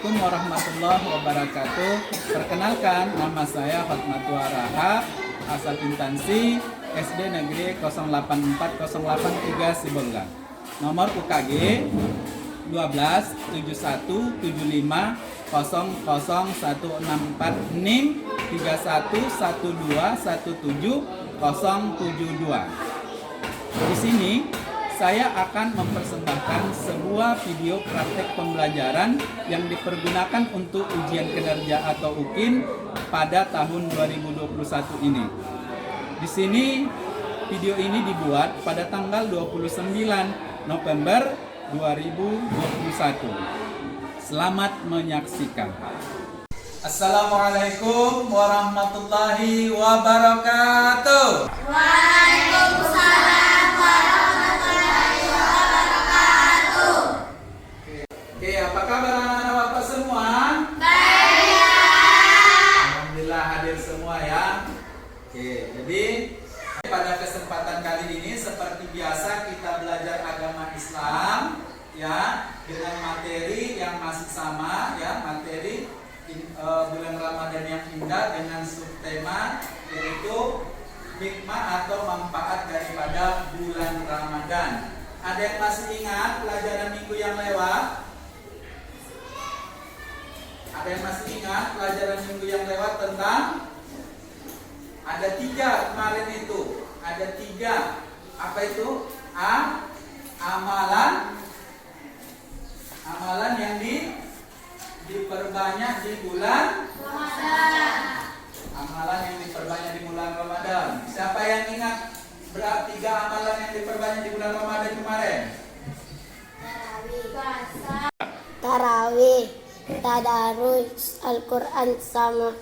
Assalamualaikum warahmatullahi wabarakatuh. Perkenalkan, nama saya Hotmatul Raha, asal instansi SD Negeri 084083 Sibolga. Nomor UKG 1271750016 NIM 3112170072. Di sini saya akan mempersembahkan sebuah video praktek pembelajaran yang dipergunakan untuk ujian kinerja atau UKIN pada tahun 2021 ini. Di sini video ini dibuat pada tanggal 29 November 2021. Selamat menyaksikan. Assalamualaikum warahmatullahi wabarakatuh. Waalaikumsalam warahmatullahi wabarakatuh. Oke, apa kabar anak-anak Bapak semua? Baik. Alhamdulillah hadir semua ya. Oke, jadi pada kesempatan kali ini seperti biasa kita belajar agama Islam ya, dengan materi yang masih sama ya, materi bulan Ramadan yang indah dengan subtema yaitu hikmah atau manfaat daripada bulan Ramadan. Ada yang masih ingat pelajaran minggu yang lewat? Ada yang masih ingat pelajaran minggu yang lewat tentang ada 3 kemarin itu. Ada 3. Apa itu? Amalan yang diperbanyak di bulan Ramadan. Amalan yang diperbanyak di bulan Ramadan. Siapa yang ingat berapa 3 amalan yang diperbanyak di bulan Ramadan kemarin? Tarawih, tadarus Al-Quran sama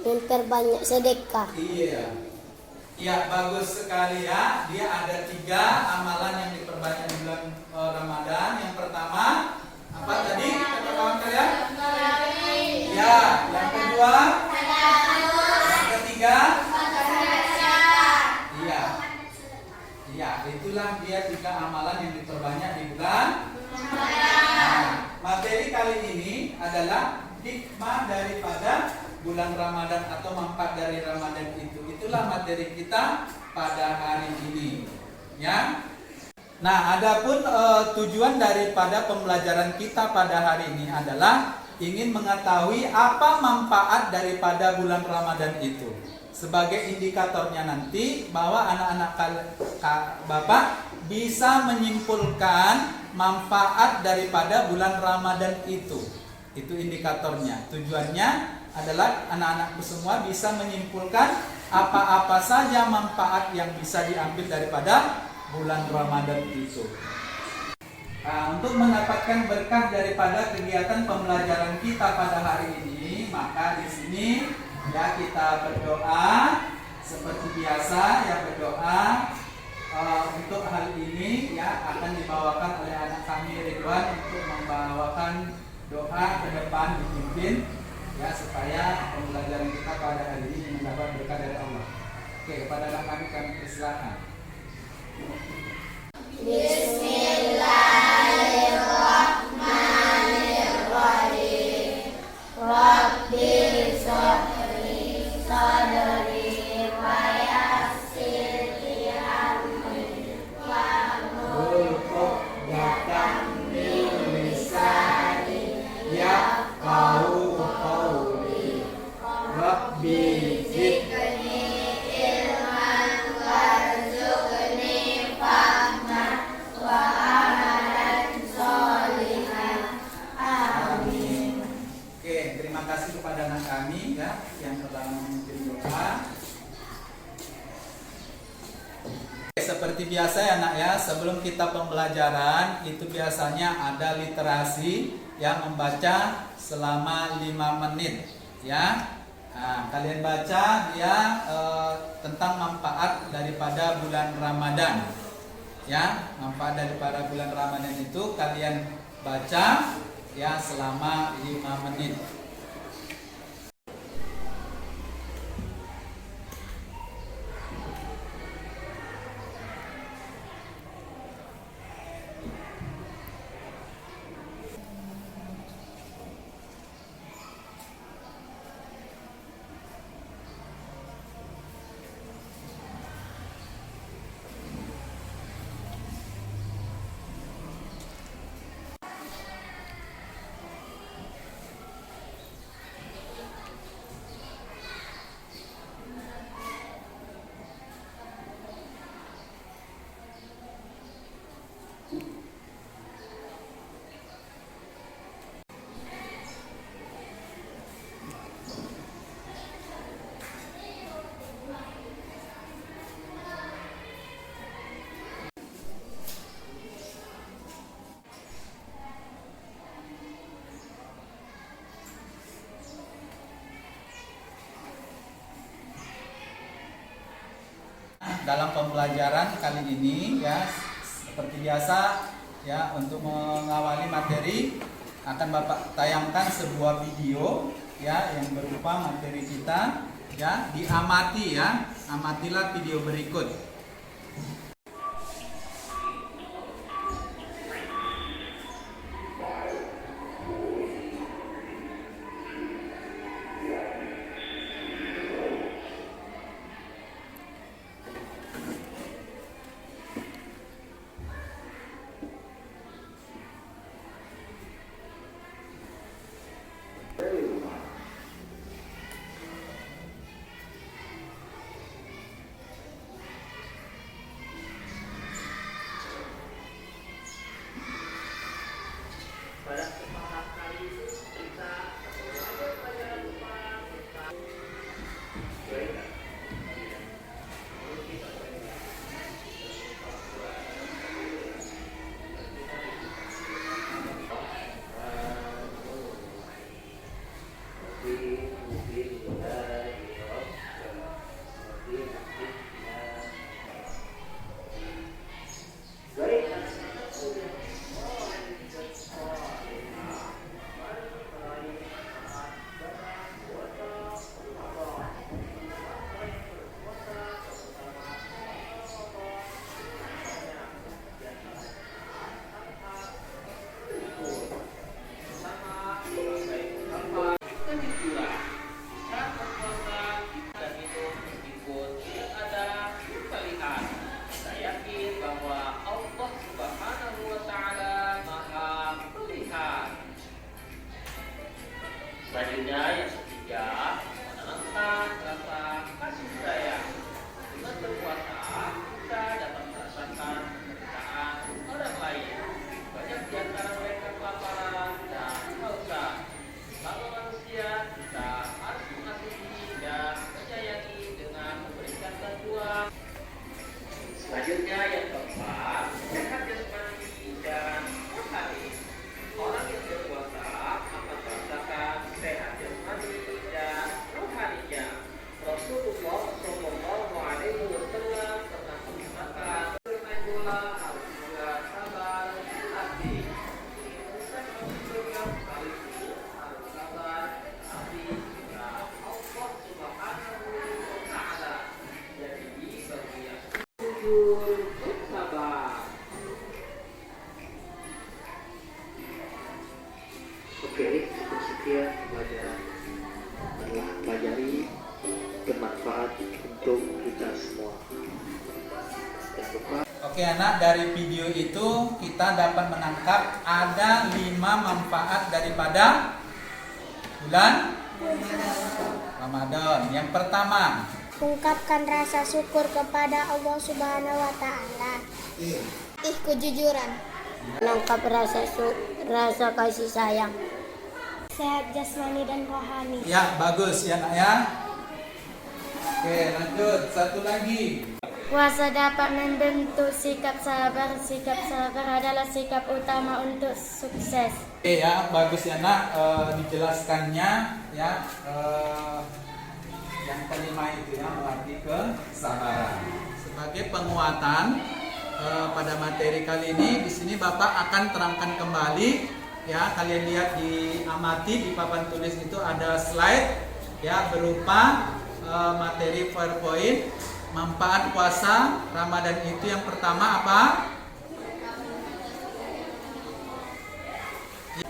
memperbanyak sedekah. Iya. Ya, bagus sekali ya. Dia ada 3 amalan yang diperbanyak di bulan Ramadan. Yang pertama, apa tadi kata kawan kalian? Ya, yang kedua, yang ketiga, iya. Iya, itulah dia 3 amalan yang diperbanyak di bulan. Nah, materi kali ini adalah hikmah daripada bulan Ramadan atau manfaat dari Ramadan itu. Itulah materi kita pada hari ini. Ya. Nah, adapun tujuan daripada pembelajaran kita pada hari ini adalah ingin mengetahui apa manfaat daripada bulan Ramadan itu. Sebagai indikatornya nanti bahwa anak-anak Bapak bisa menyimpulkan manfaat daripada bulan Ramadan itu. Itu indikatornya. Tujuannya adalah anak-anakku semua bisa menyimpulkan apa-apa saja manfaat yang bisa diambil daripada bulan Ramadan itu. Nah, untuk mendapatkan berkah daripada kegiatan pembelajaran kita pada hari ini, maka di sini ya kita berdoa seperti biasa ya, berdoa untuk hal ini ya akan dibawakan oleh anak kami Ridwan untuk membawakan doa ke depan dipimpin ya supaya pembelajaran kita pada hari ini mendapat berkah dari Allah. Oke, kepada anak kami persilakan. Bismillahirrahmanirrahim. Rabbi shrahli sadri wa yassir li amri wahlul 'uqdatam min lisani yafqahu qawli. Rabbi zidni ilman warzuqni fahman wa amalan sholihan. Amin. Oke, terima kasih kepada anak kami ya yang telah memimpin doa. Seperti biasa ya nak ya, sebelum kita pembelajaran itu biasanya ada literasi yang membaca selama 5 menit ya. Nah, kalian baca dia tentang manfaat daripada bulan Ramadan ya. Manfaat daripada bulan Ramadan itu kalian baca ya selama 5 menit. dalam pembelajaran kali ini ya. Seperti biasa ya, untuk mengawali materi akan Bapak tayangkan sebuah video ya yang berupa materi kita ya. Diamati ya, amatilah video berikut. Selanjutnya yang ketiga, menanamkan rasa kasih sayang. Dengan berpuasa, kita dapat merasakan penderitaan orang lain. Banyak di antara mereka kelaparan dan kehausan. Kalau manusia, kita harus mengasihi dan menyayangi dengan memberikan bantuan. Selanjutnya yang keempat, sehat jasmani dan rohani. Orang yang berpuasa akan merasakan sehat jasmani dan rohaninya. Rasulullah Shallallahu Alaihi Wasallam pernah mengatakan, bermain bola harus juga sabar hati. Bukan manusia kali ini harus sabar hati. Nah, Allah Subhanahu Wa Taala. Jadi bagi yang jujur sabar. Oke, cukup sekian pelajaran telah pelajari, bermanfaat untuk kita semua. Jangan lupa. Oke anak, dari video itu kita dapat menangkap ada 5 manfaat daripada bulan Ramadan. Yang pertama, Ungkapkan rasa syukur kepada Allah Subhanahu wa taala. Kejujuran. Menangkap rasa kasih sayang. Sehat jasmani dan rohani. ya bagus ya nak ya. Oke lanjut, satu lagi. Puasa dapat membentuk sikap sabar. Sikap sabar adalah sikap utama untuk sukses. Oke ya, bagus ya nak, dijelaskannya ya. Yang kelima itu ya, melatih kesabaran. Sebagai penguatan pada materi kali ini, di sini Bapak akan terangkan kembali ya. Kalian lihat di amati di papan tulis itu ada slide ya berupa materi PowerPoint. Manfaat puasa Ramadan itu yang pertama apa?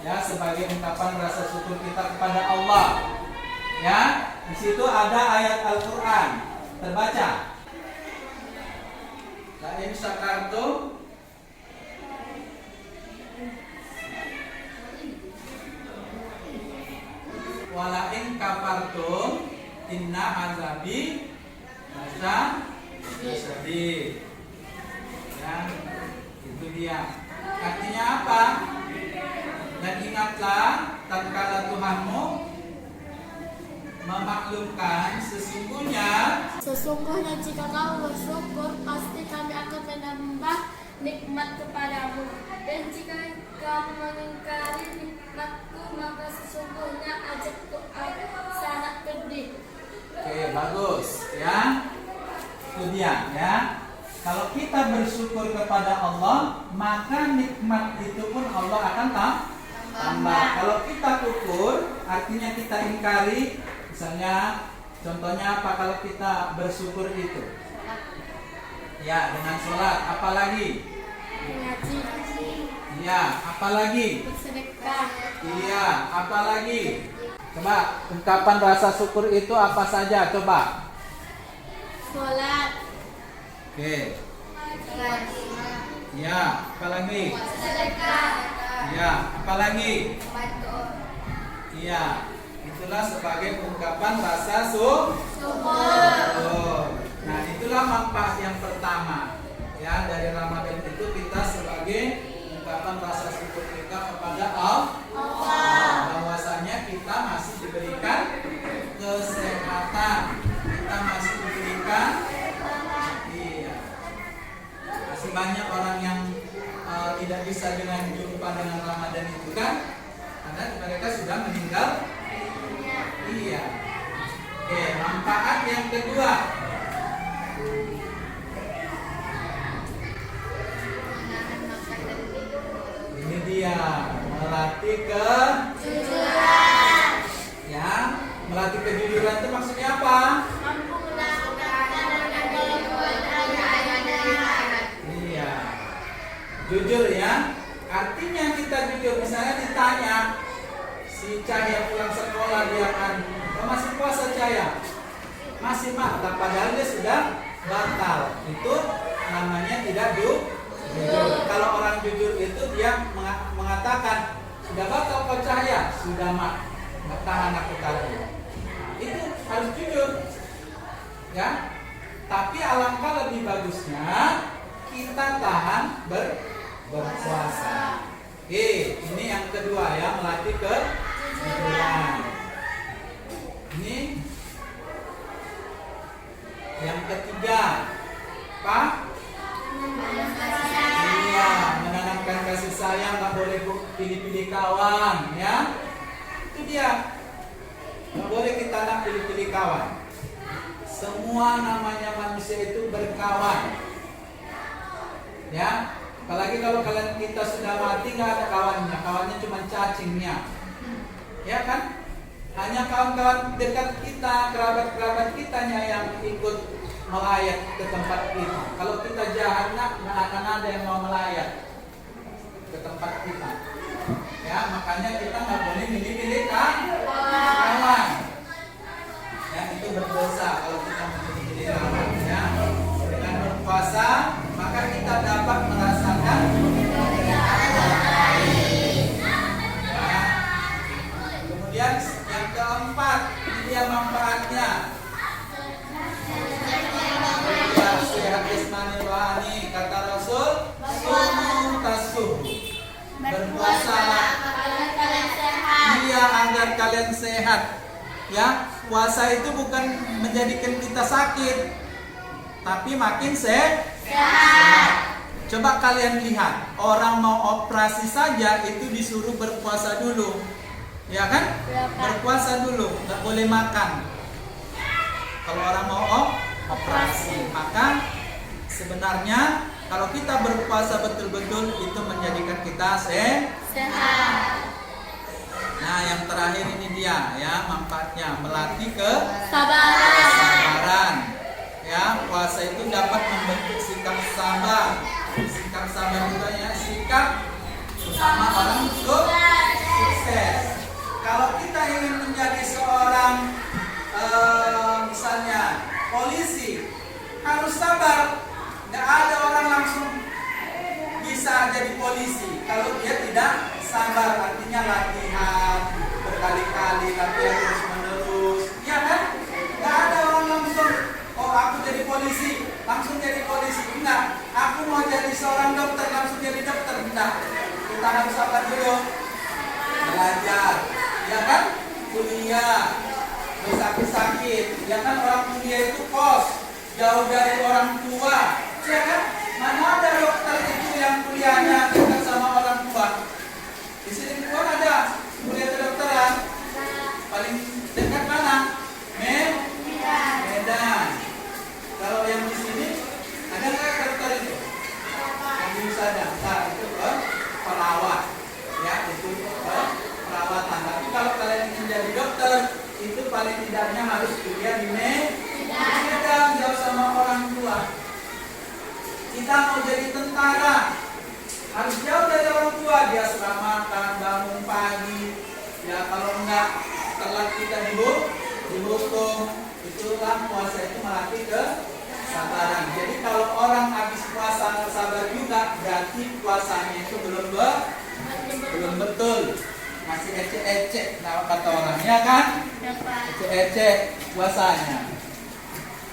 Ya, sebagai ungkapan rasa syukur kita kepada Allah. Ya, di situ ada ayat Al-Qur'an. Terbaca. La in syakartum wa la in kafartum inna azabi sedih. Ya, itu dia. Artinya apa? Dan ingatlah tatkala Tuhanmu memaklumkan sesungguhnya jika kamu bersyukur, pasti kami akan menambah nikmat kepadamu. Dan jika kamu mengingkari nikmatku, maka sesungguhnya azabku sangat pedih. Oke, bagus ya. Itu dia ya. Kalau kita kufur, artinya kita ingkari. Misalnya, contohnya apa kalau kita bersyukur itu? Ya, dengan sholat. Apalagi? Mengaji. Iya, apalagi? Bersedekah. Iya, apalagi? Coba, ungkapan rasa syukur itu apa saja? Coba. Sholat. Oke. Iya, apalagi? Sedekah. Iya, apalagi? Iya, itulah sebagai ungkapan rasa syukur. Nah, itulah manfaat yang pertama. Ya, dari Ramadan itu kita sebagai ungkapan rasa syukur kita kepada Allah. Bahwasanya kita masih diberikan kesehatan, kita masih diberikan. Iya. Masih banyak orang yang tidak bisa dengan jumpa dengan Ramadan itu kan, karena mereka sudah meninggal. Iya. Oke, manfaat yang kedua. Ini dia, melatih kejujuran. Ya, melatih kejujuran itu maksudnya apa? Iya. Jujur ya. Artinya kita jujur, misalnya ditanya si Cahya pulang sekolah, dia kan masih puasa Cahya? Masih mak, padahal dia sudah batal. Itu namanya tidak jujur. Kalau orang jujur itu dia mengatakan sudah batal kau Cahya, sudah mak, nggak tahan aku tadi. Itu harus jujur, ya. Tapi alangkah lebih bagusnya kita tahan berpuasa. Ini yang kedua ya, melatih kejujuran. Ini yang ketiga, apa? Iya, menanamkan kasih sayang, nggak boleh pilih-pilih kawan, ya. Itu dia, nggak boleh kita nak pilih-pilih kawan. Semua namanya manusia itu berkawan, ya. Apalagi kalau kalian kita sudah mati nggak ada kawannya, kawannya cuma cacingnya, ya kan? Hanya kawan-kawan dekat kita, kerabat-kerabat kitanya yang ikut melayat ke tempat kita. Kalau kita jahat, nggak akan ada yang mau melayat ke tempat kita. Ya, makanya kita nggak boleh milih-milih kawan. Ya, itu berdosa kalau kita milih-milih kawan. Ya, dengan berpuasa maka kita dapat merasakan ya. Kemudian yang keempat, ini dia manfaatnya. Ya, sehat jasmani rohani, kata Rasul, sumu tasuh. Berpuasalah iya agar kalian sehat. Ya, puasa itu bukan menjadikan kita sakit, tapi makin sehat. Coba kalian lihat, orang mau operasi saja itu disuruh berpuasa dulu, ya kan? Berpuasa dulu, nggak boleh makan. Kalau orang mau operasi, maka sebenarnya kalau kita berpuasa betul-betul itu menjadikan kita sehat. Nah, yang terakhir ini dia ya manfaatnya, melatih kesabaran. Ya, puasa itu dapat membentuk sikap sabar. Sikap sabar juga ya, sikap utama orang sukses. Kalau kita ingin menjadi seorang misalnya polisi, harus sabar. Nggak ada orang langsung bisa jadi polisi kalau dia tidak sabar. Artinya latihan berkali-kali, latihan terus menerus, ya kan? Nggak ada orang langsung, oh aku jadi polisi, langsung jadi polisi. Enggak, aku mau jadi seorang dokter, langsung jadi dokter. Enggak, kita harus sabar dulu, belajar, ya kan? Kuliah, sakit-sakit, ya kan? Orang kuliah itu kos, jauh dari orang tua, ya kan? Mana ada dokter itu yang kuliahnya dekat sama orang tua? Di sini pun ada kuliah kedokteran. Paling dekat mana? Medan. Kalau yang di sini ada nggak dokter itu? Yang bisa ada. Nah, itu perawat, ya itu perawatan. itu paling tidaknya harus kuliah di Medan, jauh sama orang tua. Kita mau jadi tentara, harus jauh dari orang tua. Dia selamatan, bangun pagi. Ya kalau enggak telat kita dihukum. Itulah puasa itu melatih kesabaran. Jadi kalau orang habis puasa nggak sabar juga, berarti puasanya itu belum betul. Masih ecek-ecek, nah kata orangnya kan? Ecek-ecek puasanya.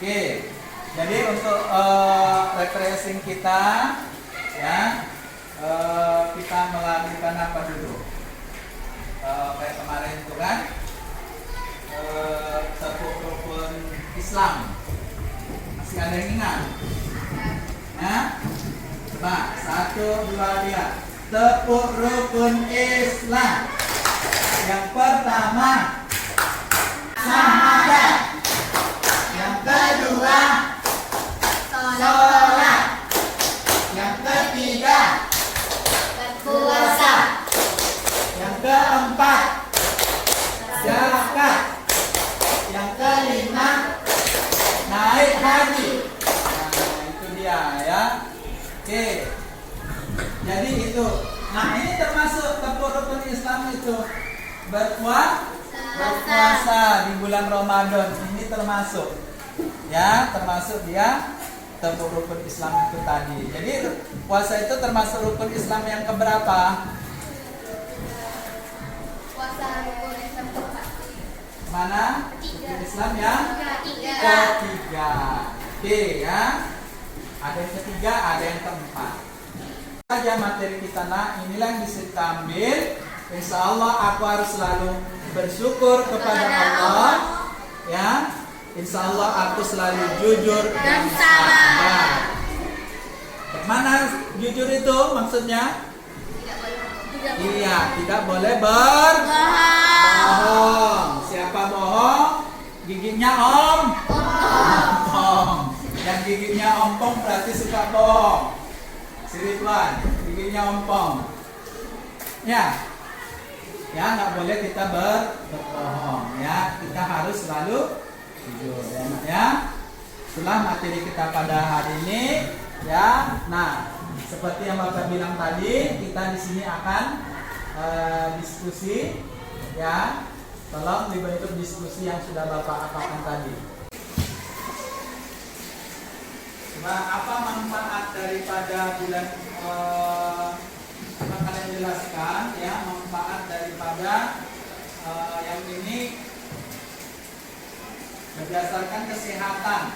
Oke. Jadi untuk refreshing kita, ya, kita melakukan apa dulu? Kayak kemarin itu kan, tepuk rukun Islam. Masih ada yang ingat? Ya? Coba 1, 2, 3. Tepuk rukun Islam. Yang pertama, syahadat. Yang kedua, sholat. Yang ketiga, puasa. Yang keempat, zakat. Yang kelima, naik haji. Nah, itu dia ya. Oke. Jadi itu. Nah, ini termasuk tepuk rukun Islam itu berpuasa di bulan Ramadan. Ini termasuk. Ya, termasuk dia tepuk rukun Islam itu tadi. Jadi puasa itu termasuk rukun Islam yang keberapa? Puasa rukun Islam keempat. Mana? Rukun Islam yang ketiga. Oke ya. Ada yang ketiga, ada yang keempat. Saja materi kita, nah inilah yang bisa kita ambil. Insya Allah aku harus selalu bersyukur kepada Allah. Ya. Insya Allah aku selalu jujur dan sabar. Mana jujur itu maksudnya? Iya, tidak boleh berbohong. Siapa bohong? Giginya ompong. Yang giginya ompong berarti suka bohong. Si Ridwan, giginya ompong. Ya, ya nggak boleh kita berbohong. Ya, kita harus selalu jujur ya. Itulah materi kita pada hari ini ya. Nah, seperti yang Bapak bilang tadi, kita di sini akan diskusi ya. Tolong dibentuk diskusi yang sudah Bapak apakan tadi. Coba apa manfaat daripada bulan coba kalian jelaskan ya, manfaat daripada yang ini berdasarkan kesehatan.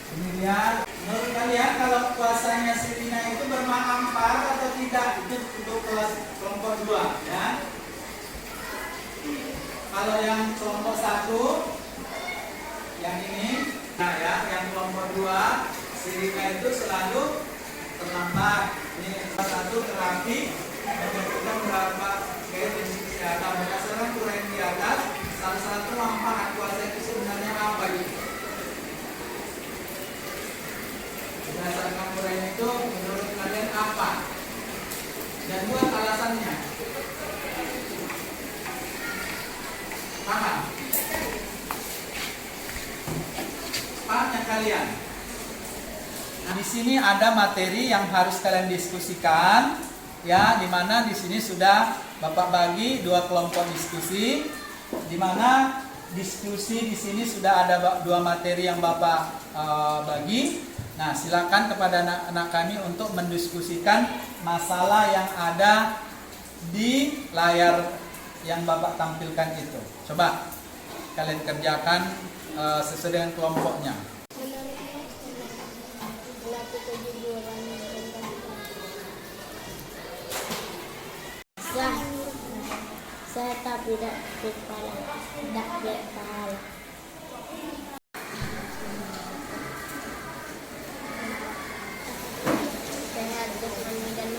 Kemudian menurut kalian kalau puasanya Sirina itu bermanfaat atau tidak? Itu untuk kelompok 2 ya. Kalau yang kelompok 1 yang ini, nah ya, yang kelompok 2 Sirina itu selalu terlambat. Ini salah satu terapi menentukan berapa gaya kesehatan. Berdasarkan uraian di atas, salah satu manfaat puasa itu sebenarnya apa gitu? Berdasarkan uraian itu menurut kalian apa? Dan buat alasannya. Paham? Pahamnya kalian? Nah, di sini ada materi yang harus kalian diskusikan, ya, di mana di sini sudah Bapak bagi 2 kelompok diskusi, di mana diskusi di sini sudah ada 2 materi yang Bapak bagi. Nah, silakan kepada anak-anak kami untuk mendiskusikan masalah yang ada di layar yang Bapak tampilkan itu. Coba kalian kerjakan sesuai dengan kelompoknya. Saya tapi tidak berpahala. Sehat jasmani dan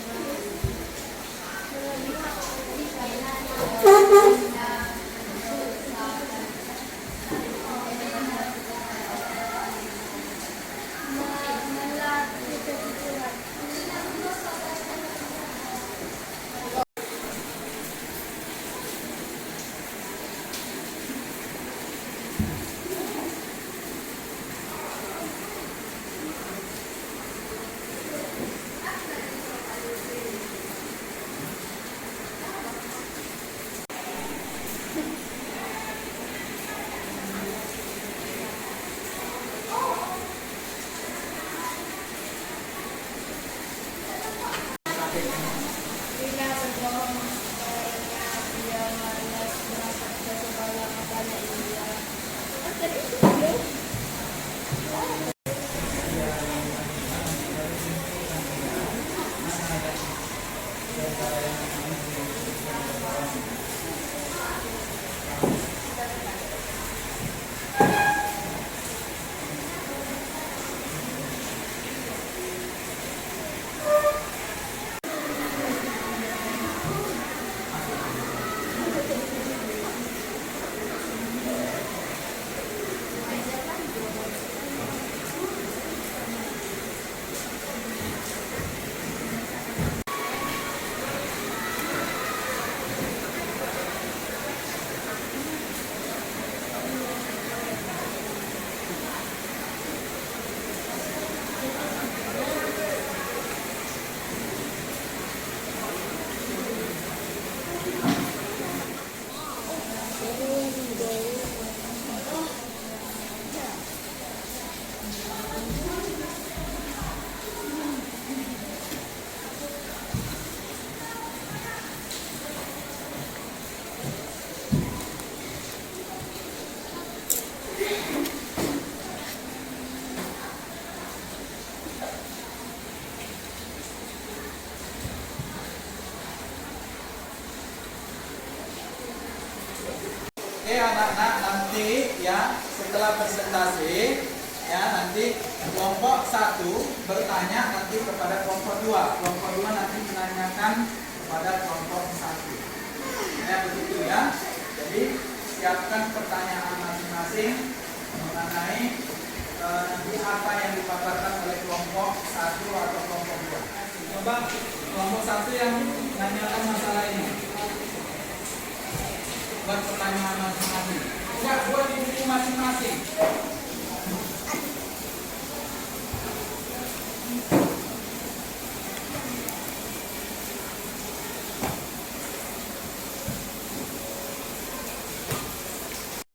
Oke anak-anak, nanti ya setelah presentasi ya nanti kelompok 1 bertanya nanti kepada kelompok 2. Kelompok 2 nanti menanyakan kepada kelompok 1. Ya begitu ya. Jadi siapkan pertanyaan masing-masing mengenai nanti apa yang dipaparkan oleh kelompok 1 atau kelompok 2. Coba kelompok 1 yang menanyakan masalah ini. Buat pertanyaan masing-masing. Ya, buat di buku masing-masing.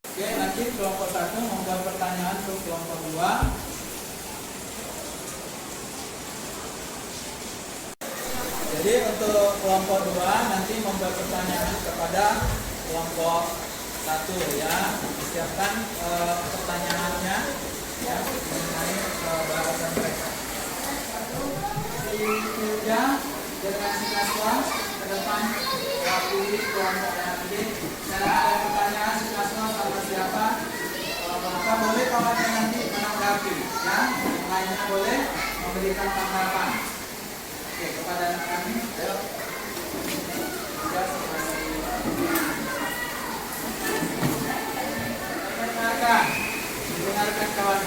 Oke, nanti kelompok 1 membuat pertanyaan untuk kelompok 2. Jadi untuk kelompok 2 nanti membuat pertanyaan kepada kelompok 1 ya. Siapkan pertanyaannya ya mengenai bahasan mereka. Ya, dengan siswa ke depan wakili kelompok yang nanti. Saya ada pertanyaan siswa sama siapa? Maka boleh kawannya nanti menanggapi ya. Yang lainnya boleh memberikan tanggapan. Oke, kepada anak kami, ayo. Ya, dengarkan kawan.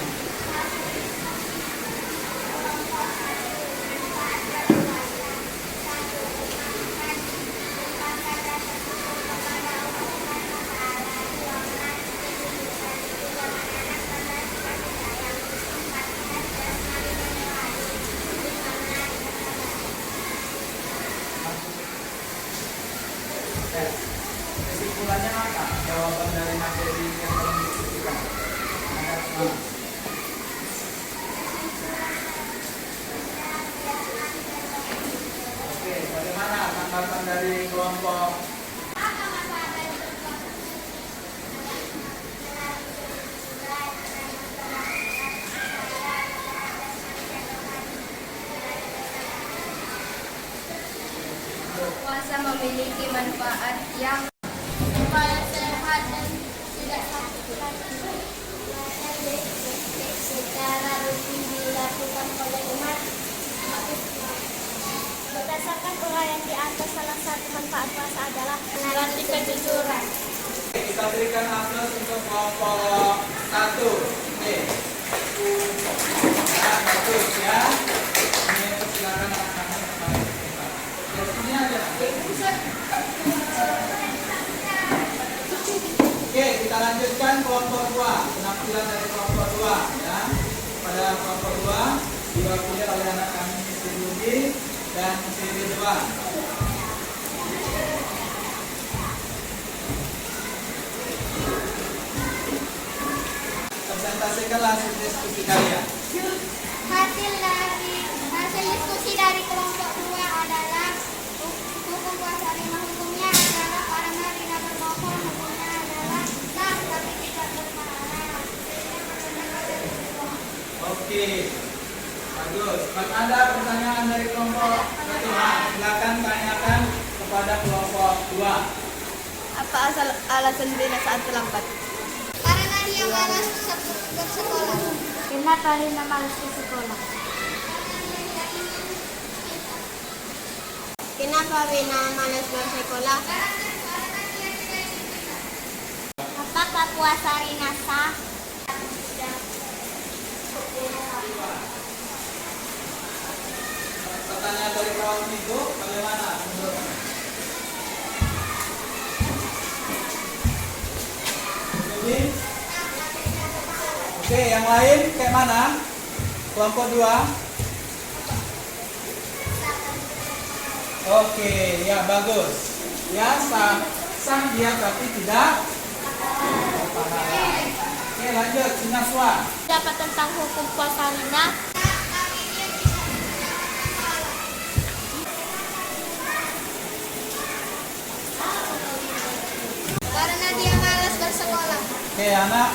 Kesimpulannya apa? Jawaban dari materi yang belum diskusikan. Oke, bagaimana tanggapan dari kelompok? Puasa memiliki manfaat yang supaya sehat dan tidak sakit lagi. Secara rutin dilakukan oleh umat. Berdasarkan uraian di atas, salah satu manfaat puasa adalah melatih kejujuran. Kita berikan aplaus untuk kelompok 1. Oke. Ya, bagus ya. Ini silakan anak-anak kembali. Ya, sini aja. Oke, kita lanjutkan kelompok 2. Penampilan dari kelompok 2 ya. Pada kelompok 2 diwakili oleh anak kami Siti Budi dan Siti Ridwan. Presentasikanlah hasil diskusi kalian. Hasil diskusi dari kelompok 2 adalah hukum puasa lima. Hukumnya adalah karena tidak berbohong. Hukumnya adalah sah tapi tidak berpahala. Oke, bagus. Kalau ada pertanyaan dari kelompok 1, silakan tanyakan kepada kelompok 2. Apa alasan Rina saat terlambat? Karena dia malas bersekolah. Kenapa Rina malas ke sekolah? Kenapa Rina malas bersekolah? Apakah puasa Rina sah? Pertanyaan dari kawan itu bagaimana menurut? Jadi, oke, yang lain kayak mana? Kelompok 2. Oke, ya bagus. Ya sah dia tapi tidak Oke, lanjut. Sinaswa. Dapat tentang hukum puasa Rina. Karena dia malas bersekolah. Oke, anak.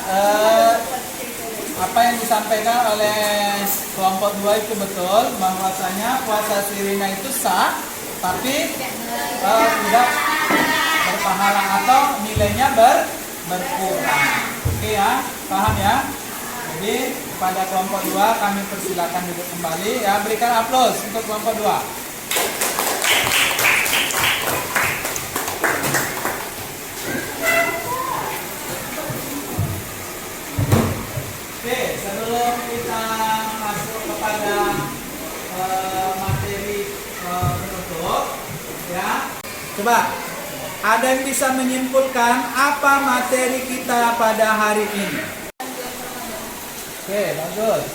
Apa yang disampaikan oleh kelompok 2 itu betul, bahwasanya puasa Sirina itu sah, tapi tidak berpahala atau nilainya berkurang. Oke ya, paham ya? Jadi pada kelompok 2 kami persilakan duduk kembali ya, berikan aplaus untuk kelompok 2. Oke, sebelum kita masuk kepada materi penutup, ya, coba ada yang bisa menyimpulkan apa materi kita pada hari ini? Oke, bagus.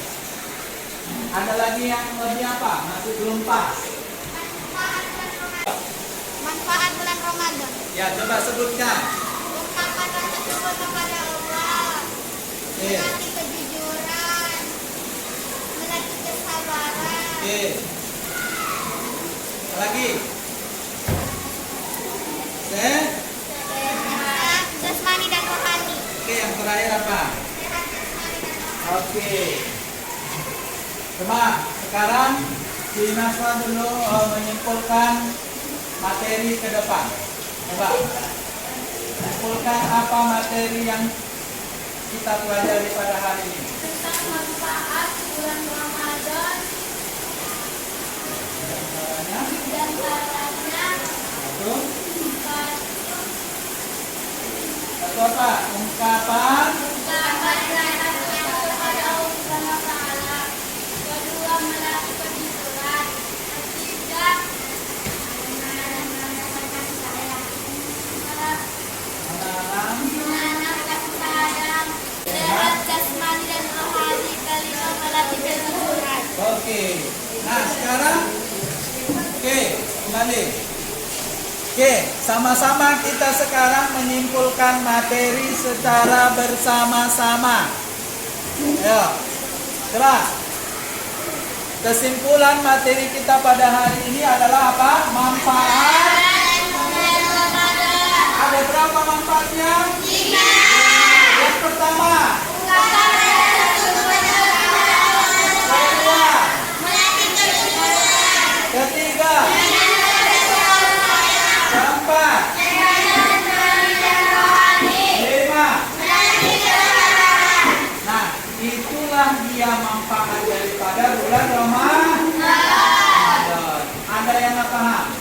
Ada lagi yang lebih apa? Masih belum pas. Manfaat bulan Ramadan. Ya, coba sebutkan. Ungkapan rasa syukur kepada Allah. Oke. Melatih kejujuran. Melatih kesabaran. Oke. Lagi. Sehat jasmani dan rohani. Oke, yang terakhir apa? Sehat jasmani dan rohani. Oke. Coba sekarang si Naswa dulu menyimpulkan materi ke depan. Coba menyimpulkan apa materi yang kita pelajari pada hari ini. Tentang manfaat bulan Ramadan Caranya, dan caranya. satu apa? Ungkapan. Ungkapan rasa syukur kepada Allah Subhanahu wa Ta'ala. Kedua, melatih kejujuran. Ketiga, menanam kasih sayang. Sehat jasmani dan rohani. Kelima, melatih kejujuran. Oke. Nah sekarang, oke, kembali. Oke, sama-sama kita sekarang menyimpulkan materi secara bersama-sama. Ayo, coba. Kesimpulan materi kita pada hari ini adalah apa? Manfaat. Ada berapa manfaatnya? 5. Yang pertama. Kedua. Ketiga. Keempat. 5. Nah, itulah dia manfaat daripada bulan Ramadan. Ada yang nggak paham?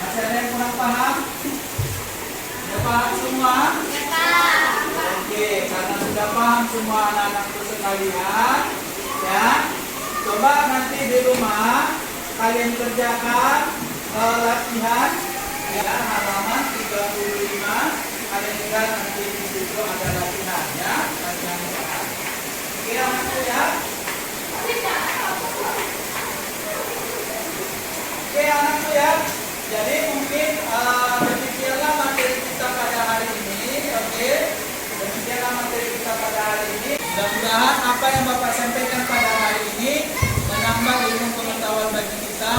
Masih ada yang kurang paham? Sudah paham semua? Oke, karena sudah paham semua anak-anakku sekalian, ya, coba nanti di rumah kalian kerjakan latihan, ya, halaman 35. Ada juga nanti di situ ada latihan, ya, latihan ini. Oke, anakku ya. Oke, anakku ya. Jadi mungkin demikianlah materi kita pada hari ini. Oke, demikianlah materi kita pada hari ini. Mudah-mudahan apa yang Bapak sampaikan pada hari ini menambah ilmu pengetahuan bagi kita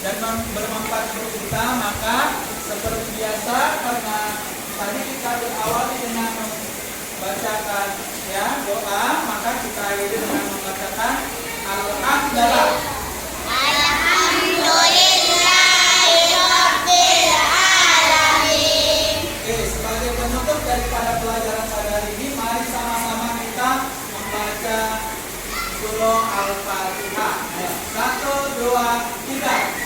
dan bermanfaat untuk kita. Maka seperti biasa, karena tadi kita berawali dengan membacakan ya doa, maka kita akhiri dengan membacakan Alhamdulillah. Sebagai penutup daripada pelajaran pada hari ini, mari sama-sama kita membaca surah Al-Fatihah. 1, 2, 3.